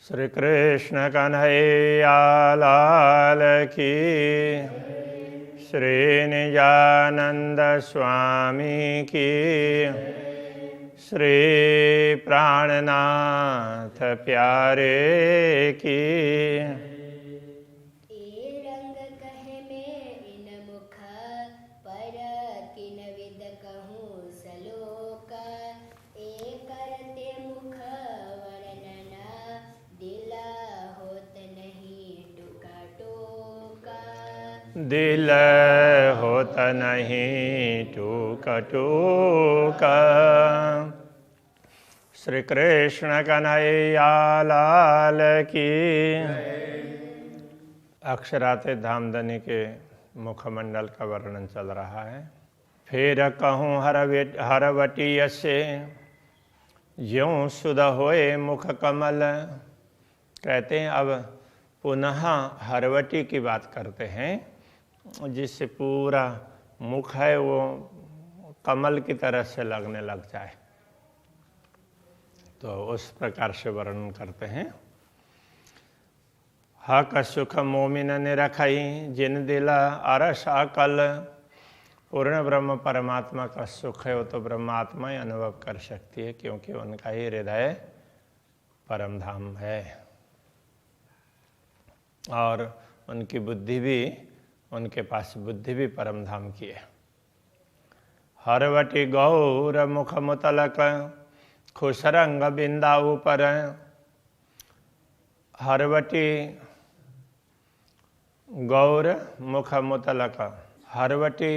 श्री कृष्ण कन्हैया लाल की, श्री निजानंद स्वामी की, श्री प्राणनाथ प्यारे की। दिल होत नहीं टूका टूका। श्री कृष्ण कन्हैया लाल की। अक्षरातीत धामधनी के मुखमंडल का वर्णन चल रहा है। फिर कहूँ हरवटी से ज्यों सुध होए मुख कमल। कहते हैं अब पुनः हरवटी की बात करते हैं, जिससे पूरा मुख है वो कमल की तरह से लगने लग जाए, तो उस प्रकार से वर्णन करते हैं। हक सुख मोमिन ने रखई जिन दिला अरस अकल। पूर्ण ब्रह्म परमात्मा का सुख है वो तो ब्रह्मात्मा ही अनुभव कर सकती है, क्योंकि उनका ही हृदय परम धाम है और उनकी बुद्धि भी, उनके पास बुद्धि भी परम धाम की है। हरवटी गौर मुख मुतलक खुशरंग बिंदा ऊपर। हरवटी गौर मुख मुतलक, हरवटी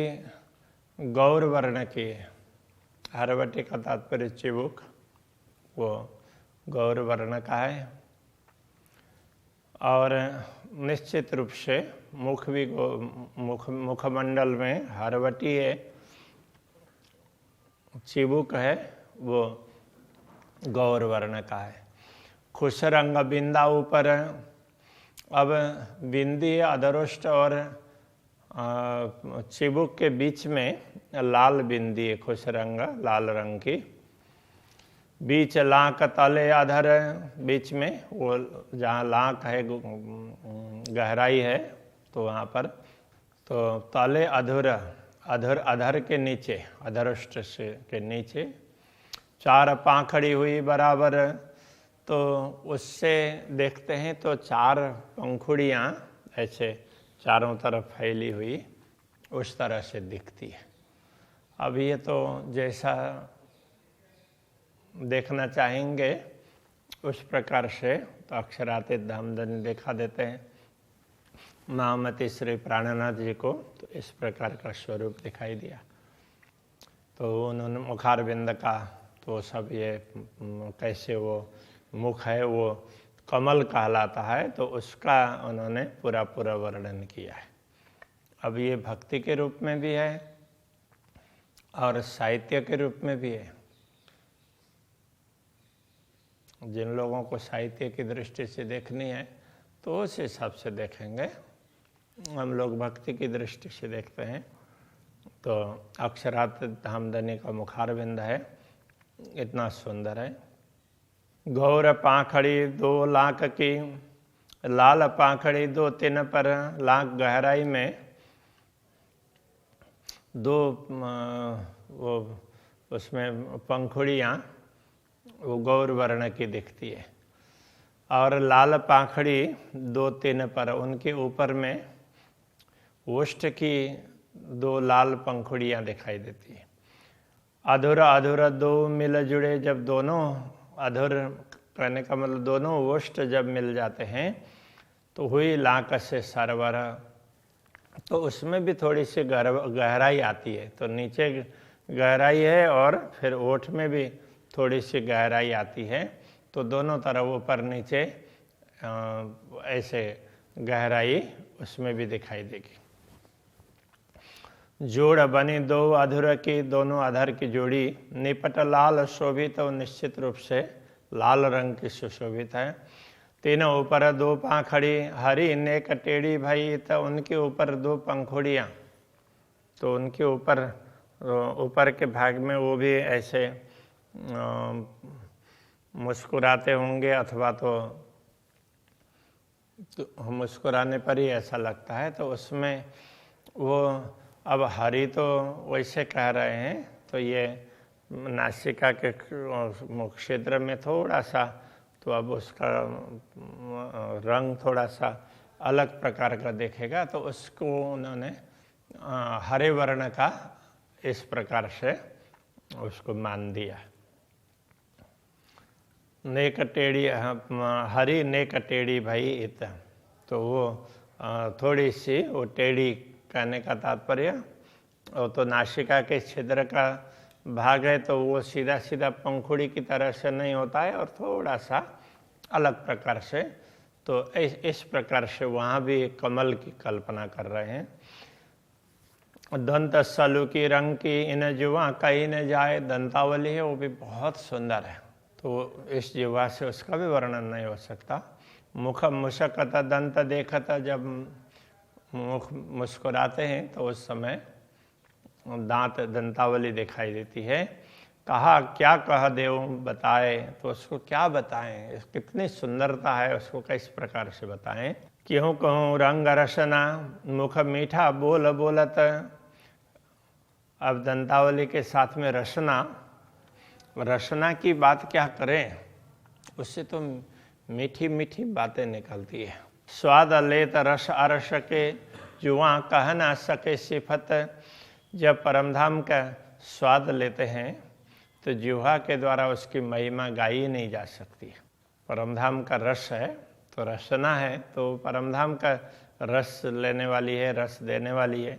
गौर वर्ण की है। हरवटी का तात्पर्य चिबुक, वो गौर वर्ण का है। और निश्चित रूप से मुख भी मुखमंडल में हरवटी है, चिबुक है, वो गौर वर्ण का है। खुश रंग बिंदा ऊपर। अब बिंदी अधरोष्ट और चिबुक के बीच में लाल बिंदी है, खुश रंग लाल रंग की। बीच लांक तले अधर, बीच में वो जहाँ लांक है गहराई है तो वहाँ पर, तो तले अधर, अधर के नीचे, अधरोष्ट से के नीचे चार पाखड़ी हुई बराबर। तो उससे देखते हैं तो चार पंखुड़ियाँ ऐसे चारों तरफ फैली हुई उस तरह से दिखती है। अब ये तो जैसा देखना चाहेंगे उस प्रकार से तो अक्षरातीत धामधनी दिखा देते हैं। महामती श्री प्राणनाथ जी को तो इस प्रकार का स्वरूप दिखाई दिया। तो उन्होंने मुखारविंद का तो सब ये कैसे वो मुख है वो कमल कहलाता है, तो उसका उन्होंने पूरा वर्णन किया है। अब ये भक्ति के रूप में भी है और साहित्य के रूप में भी है। जिन लोगों को साहित्य की दृष्टि से देखनी है तो उस हिसाब से देखेंगे। हम लोग भक्ति की दृष्टि से देखते हैं तो अक्षरातीत धामधनी का मुखारविंद है, इतना सुंदर है। गौर पाखड़ी दो लाख की, लाल पाखड़ी दो तीन पर, लाख गहराई में दो वो उसमें पंखुड़ियाँ वो गौर वर्ण की दिखती है। और लाल पाखड़ी दो तीन पर, उनके ऊपर में ओष्ठ की दो लाल पंखुड़ियाँ दिखाई देती है। अधूरा अधूरा दो मिल जुड़े, जब दोनों अधूर कहने का मतलब दोनों ओष्ठ जब मिल जाते हैं तो हुई लाक से सरवर। तो उसमें भी थोड़ी सी गहराई आती है, तो नीचे गहराई है और फिर ओठ में भी थोड़ी सी गहराई आती है, तो दोनों तरफ ऊपर नीचे ऐसे गहराई उसमें भी दिखाई देगी। जोड़ बनी दो अधर की, दोनों अधर की जोड़ी निपट लाल शोभित, तो निश्चित रूप से लाल रंग की सुशोभित है। तीनों ऊपर दो पाखड़ी हरी नेक टेढ़ी भई, तो उनके ऊपर दो पंखुड़ियाँ, तो उनके ऊपर के भाग में वो भी ऐसे मुस्कुराते होंगे अथवा तो तो मुस्कुराने पर ही ऐसा लगता है। तो उसमें वो अब हरि तो वैसे कह रहे हैं, तो ये नासिका के क्षेत्र में थोड़ा सा, तो अब उसका रंग थोड़ा सा अलग प्रकार का देखेगा, तो उसको उन्होंने हरे वर्ण का इस प्रकार से उसको मान दिया। नेक टेढ़ी हरी नेक टेढ़ी भाई इत, तो वो थोड़ी सी वो टेढ़ी कहने का तात्पर्य, और तो नासिका के छिद्र का भाग है, तो वो सीधा सीधा पंखुड़ी की तरह से नहीं होता है, और थोड़ा सा अलग प्रकार से। तो इस प्रकार से वहाँ भी एक कमल की कल्पना कर रहे हैं। दंत सलू की रंग की इन जुआ कहीं न जाए, दंतावली है वो भी बहुत सुंदर है, तो इस जुआ से उसका भी वर्णन नहीं हो सकता। मुख मुशकत दंत देखता, जब मुख मुस्कुराते हैं तो उस समय दांत दंतावली दिखाई देती है। कहा क्या कह देव बताए, तो उसको क्या बताएं, कितनी सुंदरता है उसको किस प्रकार से बताएं। क्यों कहूँ रंग रसना मुख मीठा बोल बोलत, अब दंतावली के साथ में रसना, रसना की बात क्या करें, उससे तो मीठी मीठी बातें निकलती है। स्वाद लेत रस अरस के जुआ कह ना सके सिफत, जब परमधाम का स्वाद लेते हैं तो जिह्वा के द्वारा उसकी महिमा गाई नहीं जा सकती। परमधाम का रस है तो रसना है, तो परमधाम का रस लेने वाली है, रस देने वाली है,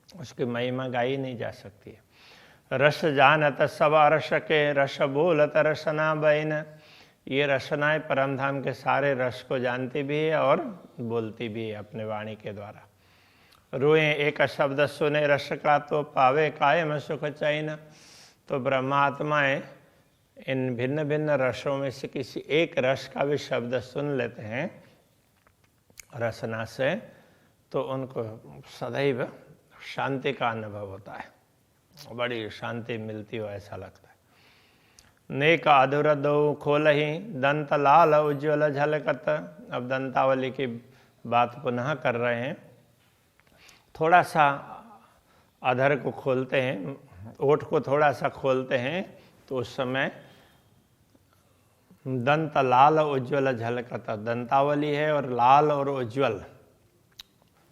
उसकी महिमा गाई नहीं जा सकती। रस जानत सब अरस के रस बोलत रसना बैन, ये रसनाएं परमधाम के सारे रस को जानती भी है और बोलती भी है अपने वाणी के द्वारा। रोए एक शब्द सुने रस का, तो पावे कायम सुख चैन, तो ब्रह्मात्माएं इन भिन्न भिन्न रसों में से किसी एक रस का भी शब्द सुन लेते हैं रसना से, तो उनको सदैव शांति का अनुभव होता है, बड़ी शांति मिलती हो ऐसा लगता है। नेक अधुर दो खोलहि दंत लाल उज्ज्वल झलकत, अब दंतावली की बात पुनः कर रहे हैं। थोड़ा सा अधर को खोलते हैं, ओठ को थोड़ा सा खोलते हैं, तो उस समय दंत लाल उज्ज्वल झलकता, दंतावली है और लाल और उज्ज्वल,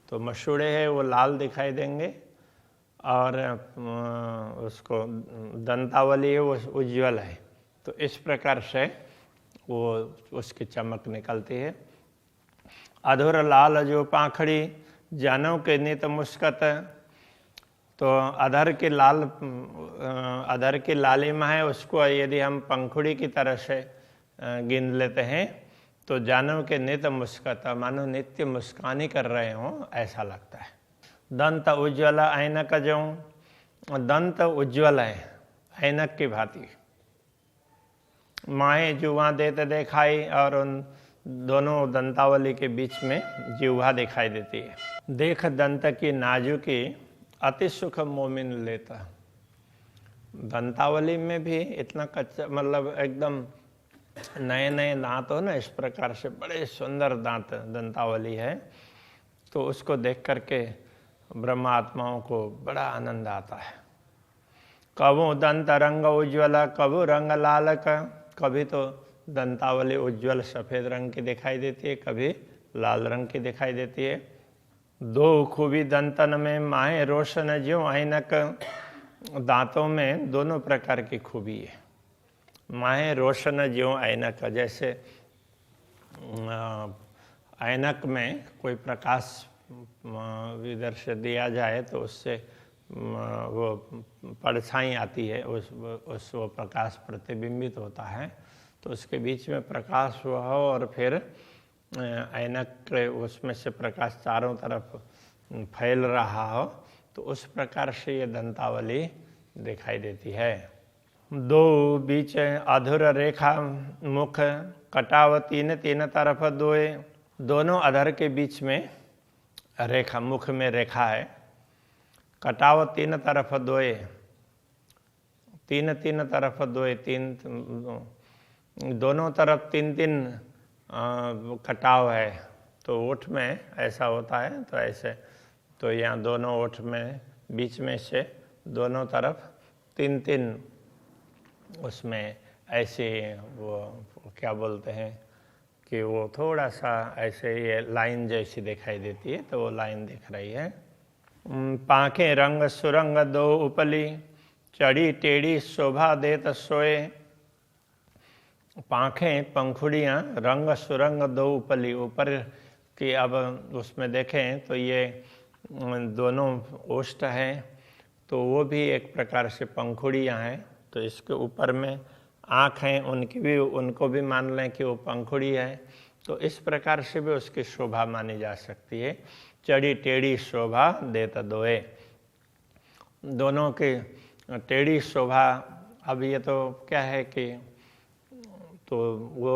तो मशूड़े है वो लाल दिखाई देंगे, और उसको दंतावली है वो उज्ज्वल है, तो इस प्रकार से वो उसकी चमक निकलती है। अधुर लाल जो पाखड़ी जानों के नित मुस्कत, तो अधर की लालिमा है, उसको यदि हम पंखुड़ी की तरह से गिन लेते हैं तो जानों के नित मुस्कत, मानो नित्य मुस्कान ही कर रहे हों ऐसा लगता है। दंत उज्ज्वल ऐनक जो, दंत उज्ज्वल है ऐनक की भांति, माए जुआ देते दिखाई, और उन दोनों दंतावली के बीच में जिह्वा दिखाई देती है। देख दंत की नाजुकी अति सुख मोमिन लेता, दंतावली में भी इतना कच्चा, मतलब एकदम नए नए दांत हो ना, इस प्रकार से बड़े सुंदर दांत दंतावली है, तो उसको देख करके ब्रह्मात्माओं को बड़ा आनंद आता है। कबू दंत रंग उज्ज्वल कबू रंग लाल का, कभी तो दंतावली उज्ज्वल सफ़ेद रंग की दिखाई देती है, कभी लाल रंग की दिखाई देती है। दो खूबी दंतन में माहे रोशन ज्यों ऐनक, दांतों में दोनों प्रकार की खूबी है। माहे रोशन ज्यों ऐनक, जैसे ऐनक में कोई प्रकाश इधर से दिया जाए तो उससे वो परछाई आती है, उस वो प्रकाश प्रतिबिंबित होता है, तो उसके बीच में प्रकाश हुआ हो और फिर ऐनक के उसमें से प्रकाश चारों तरफ फैल रहा हो, तो उस प्रकार से ये दंतावली दिखाई देती है। दो बीच अधुर रेखा मुख कटाव तीन तीन तरफ दोए, दोनों अधर के बीच में रेखा, मुख में रेखा है। कटाव तीन तरफ दोए, तीन तीन तरफ दोए, तीन दोनों तरफ तीन तीन कटाव है, तो ओठ में ऐसा होता है, तो ऐसे, तो यहाँ दोनों ओठ में बीच में से दोनों तरफ 3-3 उसमें ऐसे वो क्या बोलते हैं कि वो थोड़ा सा ऐसे ये लाइन जैसी दिखाई देती है, तो वो लाइन दिख रही है। पाँखें रंग सुरंग दो उपली, चढ़ी टेढ़ी शोभा देत सोए। पाँखें पंखुड़ियाँ रंग सुरंग दो उपली, ऊपर की अब उसमें देखें तो ये दोनों ओष्ठ हैं, तो वो भी एक प्रकार से पंखुड़ियाँ हैं। तो इसके ऊपर में आँख हैं, उनको भी मान लें कि वो पंखुड़ी है। तो इस प्रकार से भी उसकी शोभा मानी जा सकती है। चढ़ी टेढ़ी शोभा देत दोए, दोनों की टेढ़ी शोभा। अब ये तो क्या है कि तो वो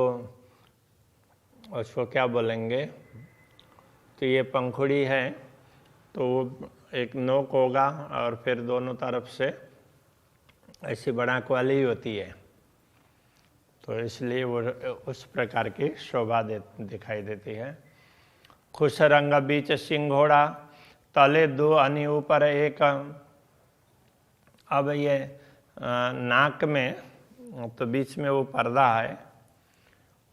उसको क्या बोलेंगे, तो ये पंखुड़ी है, तो वो एक नोक होगा और फिर दोनों तरफ से ऐसी बढ़ाक वाली होती है, तो इसलिए वो उस प्रकार की शोभा दिखाई देती है। खुश रंग बीच सिंघोड़ा, तले दो अनि ऊपर एक। अब ये नाक में तो बीच में वो पर्दा है,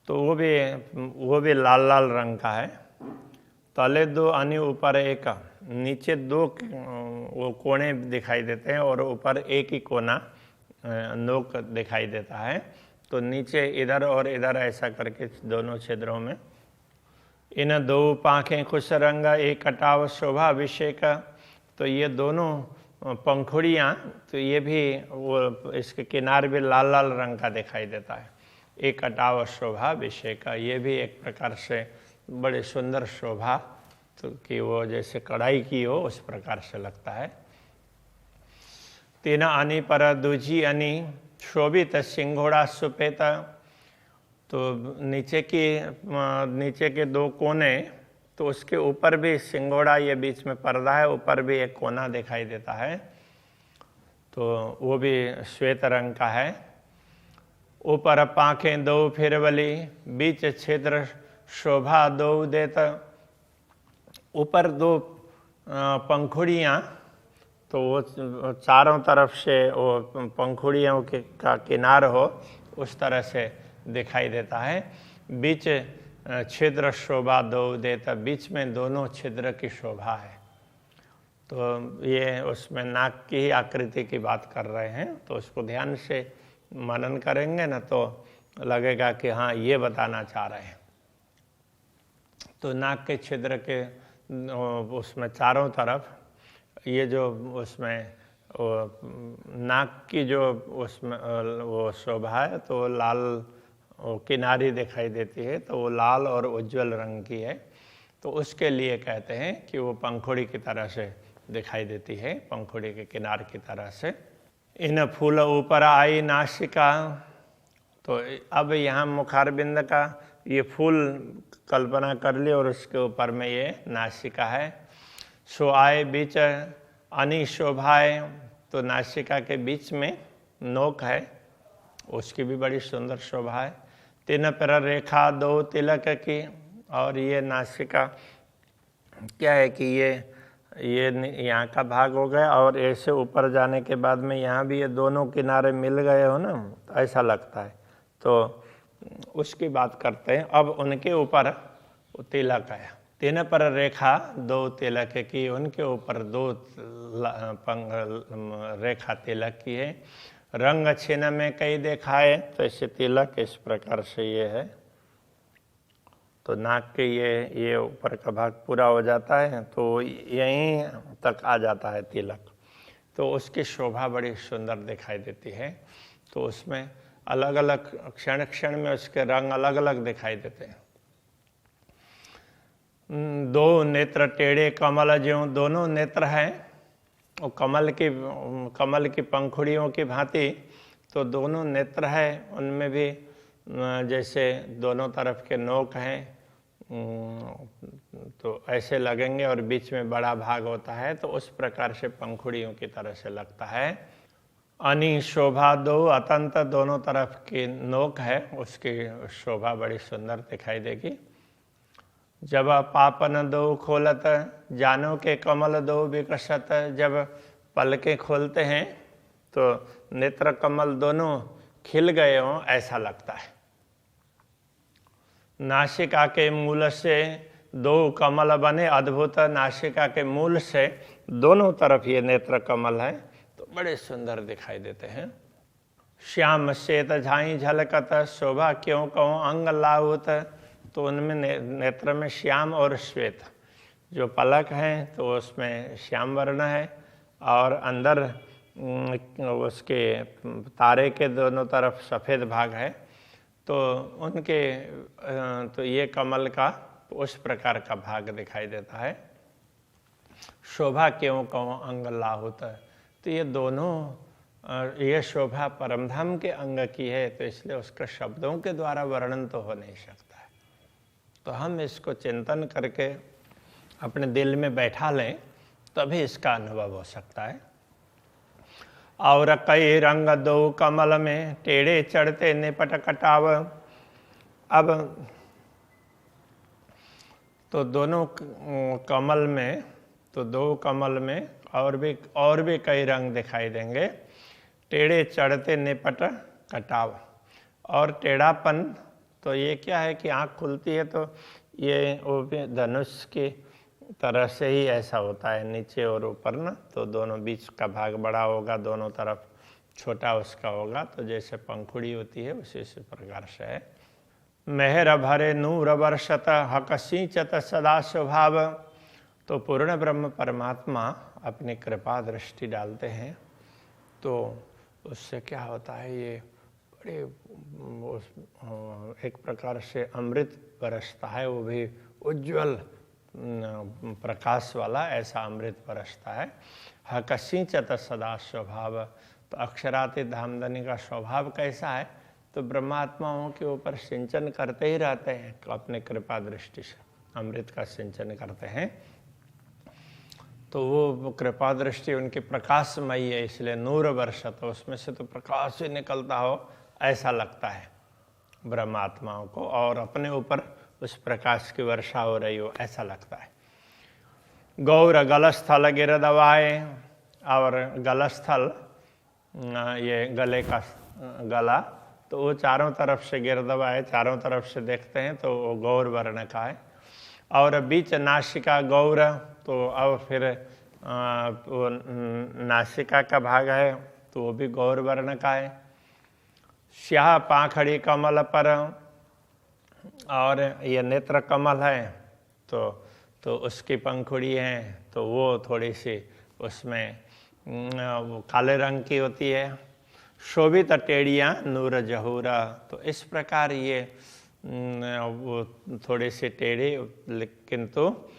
तो वो भी लाल लाल रंग का है। तले दो अनि ऊपर एक, नीचे दो वो कोने दिखाई देते हैं और ऊपर एक ही कोना नोक दिखाई देता है। तो नीचे इधर और इधर ऐसा करके दोनों छिद्रों में। इन दो पाँखें खुश रंग एक कटाव शोभा अभिषेक, तो ये दोनों पंखुड़ियाँ, तो ये भी वो इसके किनारे भी लाल लाल रंग का दिखाई देता है। एक कटाव शोभा अभिषेक, ये भी एक प्रकार से बड़े सुंदर शोभा, तो कि वो जैसे कढ़ाई की हो उस प्रकार से लगता है। तीन अनि पर दूजी अनि, शोभित सिंघोड़ा सुपेत, तो नीचे के दो कोने, तो उसके ऊपर भी सिंघोड़ा, ये बीच में पर्दा है, ऊपर भी एक कोना दिखाई देता है, तो वो भी श्वेत रंग का है। ऊपर पाँखें दो फिरवली, बीच छिद्र शोभा दो देत। ऊपर दो पंखुड़ियाँ, तो वो चारों तरफ से वो पंखुड़ियों का किनार हो उस तरह से दिखाई देता है। बीच छिद्र शोभा दो देता, बीच में दोनों छिद्र की शोभा है। तो ये उसमें नाक की ही आकृति की बात कर रहे हैं, तो उसको ध्यान से मनन करेंगे ना तो लगेगा कि हाँ ये बताना चाह रहे हैं। तो नाक के छिद्र के उसमें चारों तरफ ये जो उसमें वो नाक की जो उसमें वो शोभा है, तो लाल वो किनारी दिखाई देती है, तो वो लाल और उज्जवल रंग की है, तो उसके लिए कहते हैं कि वो पंखुड़ी की तरह से दिखाई देती है, पंखुड़ी के किनार की तरह से। इन फूल ऊपर आई नासिका, तो अब यहाँ मुखारबिंद का ये फूल कल्पना कर ली और उसके ऊपर में ये नासिका है। सो आए बीच अनि शोभाए, तो नासिका के बीच में नोक है, उसकी भी बड़ी सुंदर शोभा है। तीन पर रेखा दो तिलक की, और ये नासिका क्या है कि ये यहाँ का भाग हो गया और ऐसे ऊपर जाने के बाद में यहाँ भी ये दोनों किनारे मिल गए हो ना, तो ऐसा लगता है, तो उसकी बात करते हैं। अब उनके ऊपर तिलक है, तीन पर रेखा दो तिलक की, उनके ऊपर दो रेखा तिलक की है। रंग छिन्न में कई दिखाए, तो ऐसे तिलक इस प्रकार से ये है। तो नाक के ये ऊपर का भाग पूरा हो जाता है, तो यहीं तक आ जाता है तिलक, तो उसकी शोभा बड़ी सुंदर दिखाई देती है। तो उसमें अलग अलग क्षण क्षण में उसके रंग अलग अलग दिखाई देते हैं। दो नेत्र टेढ़े कमल ज्यों, दोनों नेत्र हैं और कमल की पंखुड़ियों की भांति, तो दोनों नेत्र है, उनमें भी जैसे दोनों तरफ के नोक हैं, तो ऐसे लगेंगे और बीच में बड़ा भाग होता है, तो उस प्रकार से पंखुड़ियों की तरह से लगता है। अनि शोभा दो अतंत, दोनों तरफ की नोक है, उसकी शोभा बड़ी सुंदर दिखाई देगी। जब पापन दो खोलत, जानो के कमल दो विकसत, जब पलकें खोलते हैं तो नेत्र कमल दोनों खिल गए हों ऐसा लगता है। नासिका के मूल से दो कमल बने अद्भुत, नासिका के मूल से दोनों तरफ ये नेत्र कमल है तो बड़े सुंदर दिखाई देते हैं। श्याम श्वेत झाई झलकत, शोभा क्यों कहूँ अंग लाहुत, तो उनमें नेत्र में श्याम और श्वेत, जो पलक हैं तो उसमें श्याम वर्ण है और अंदर उसके तारे के दोनों तरफ सफ़ेद भाग है, तो उनके तो ये कमल का उस प्रकार का भाग दिखाई देता है। शोभा क्यों कहूँ अंग लाहुत, तो ये दोनों ये शोभा परमधाम के अंग की है, तो इसलिए उसका शब्दों के द्वारा वर्णन तो हो नहीं सकता है। तो हम इसको चिंतन करके अपने दिल में बैठा लें तभी इसका अनुभव हो सकता है। और कई रंग दो कमल में, टेढ़े चढ़ते निपट कटाव। अब तो दोनों कमल में, तो दो कमल में और भी कई रंग दिखाई देंगे। टेढ़े चढ़ते निपट कटाव, और टेढ़ापन तो ये क्या है कि आँख खुलती है तो ये वो धनुष की तरह से ही ऐसा होता है, नीचे और ऊपर ना, तो दोनों बीच का भाग बड़ा होगा, दोनों तरफ छोटा उसका होगा, तो जैसे पंखुड़ी होती है उसी प्रकार से है। मेहर भरे नूर वर्षत, हक सिंचत सदा स्वभाव। तो पूर्ण ब्रह्म परमात्मा अपनी कृपा दृष्टि डालते हैं तो उससे क्या होता है, ये बड़े एक प्रकार से अमृत बरसता है, वो भी उज्ज्वल प्रकाश वाला, ऐसा अमृत बरसता है। हक सिंचत सदा स्वभाव, तो अक्षरातीत धामधनी का स्वभाव कैसा है, तो ब्रह्मात्माओं के ऊपर सिंचन करते ही रहते हैं, अपने कृपा दृष्टि से अमृत का सिंचन करते हैं। तो वो कृपा दृष्टि उनकी प्रकाशमयी है, इसलिए नूर वर्षत, तो उसमें से तो प्रकाश ही निकलता हो ऐसा लगता है ब्रह्मात्माओं को, और अपने ऊपर उस प्रकाश की वर्षा हो रही हो ऐसा लगता है। गौर गलस्थल गिर दवाए, और गलस्थल ये गले का गला, तो वो चारों तरफ से गिर दवाए, चारों तरफ से देखते हैं तो वो गौर वर्ण का है। और बीच नासिका गौर, तो अब फिर वो नासिका का भाग है तो वो भी गौर वर्ण का है। स्याह पाखड़ी कमल पर, और ये नेत्र कमल है तो उसकी पंखुड़ी है तो वो थोड़ी सी उसमें वो काले रंग की होती है। शोभित टेढ़ियाँ नूर जहूरा, तो इस प्रकार ये वो थोड़ी सी टेढ़ी, लेकिन तो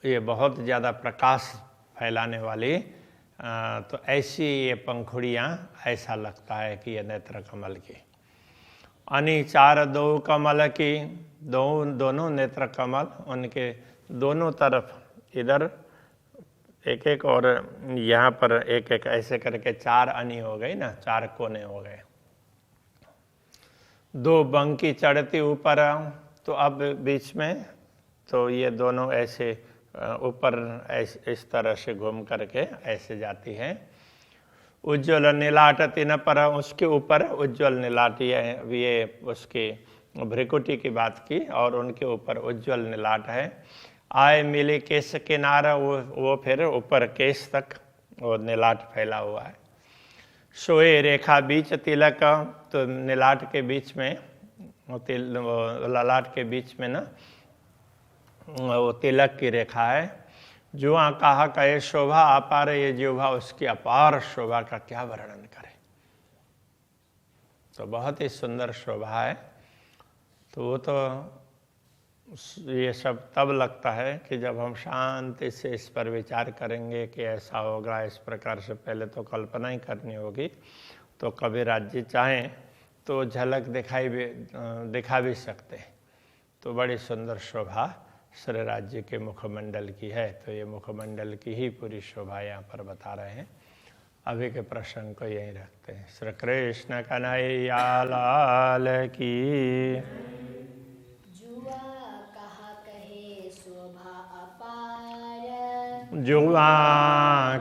ये बहुत ज़्यादा प्रकाश फैलाने वाली, तो ऐसी ये पंखुड़ियाँ, ऐसा लगता है कि ये नेत्र कमल की। अनि चार दो कमल की, दोनों नेत्र कमल, उनके दोनों तरफ इधर एक एक और यहाँ पर एक एक ऐसे करके चार अनि हो गई ना, चार कोने हो गए। दो बंकी चढ़ती ऊपर, तो अब बीच में तो ये दोनों ऐसे ऊपर इस तरह से घूम करके ऐसे जाती है। उज्ज्वल नीलाट तीन पर, उसके ऊपर उज्ज्वल नीलाट, ये उसकी भ्रिकुटी की बात की, और उनके ऊपर उज्ज्वल नीलाट है। आए मिले केश किनारा, वो फिर ऊपर केश तक वो नीलाट फैला हुआ है। सोए रेखा बीच तिलक, तो नीलाट के बीच में ललाट के बीच में ना वो तिलक की रेखा है। जुआ कहा कहे शोभा अपार, ये जिह्वा उसकी अपार शोभा का क्या वर्णन करे, तो बहुत ही सुंदर शोभा है। तो वो तो ये सब तब लगता है कि जब हम शांति से इस पर विचार करेंगे कि ऐसा होगा, इस प्रकार से पहले तो कल्पना ही करनी होगी। तो कभी राज्य चाहें तो झलक दिखा भी सकते हैं। तो बड़ी सुंदर शोभा श्री राज्य के मुखमंडल की है, तो ये मुखमंडल की ही पूरी शोभा यहाँ पर बता रहे हैं। अभी के प्रसंग को यहीं रखते हैं। श्री कृष्ण कन्हैया लाल की। जुआ कहा कहे शोभा अपार, जुआ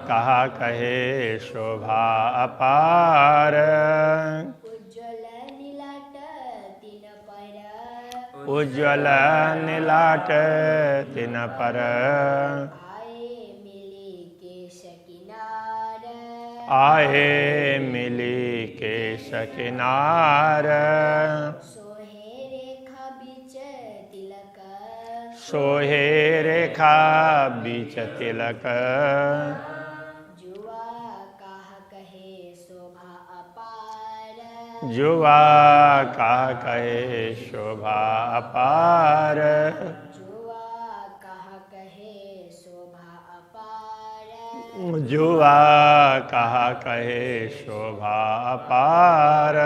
कहा कहे शोभा अपार। उज्ज्वल नीलाट तीन पर, उज्ज्वल नीलाट तिन पर। आए मिली केश किनार। सोहे रेखा बीच तिलक, सोहे रेखा बीच तिलक। जुआ कहा कहे शोभा अपार, जुआ कहा कहे शोभा अपार। जुआ कहा कहे शोभा अपार, जुआ कहा कहे शोभा अपार।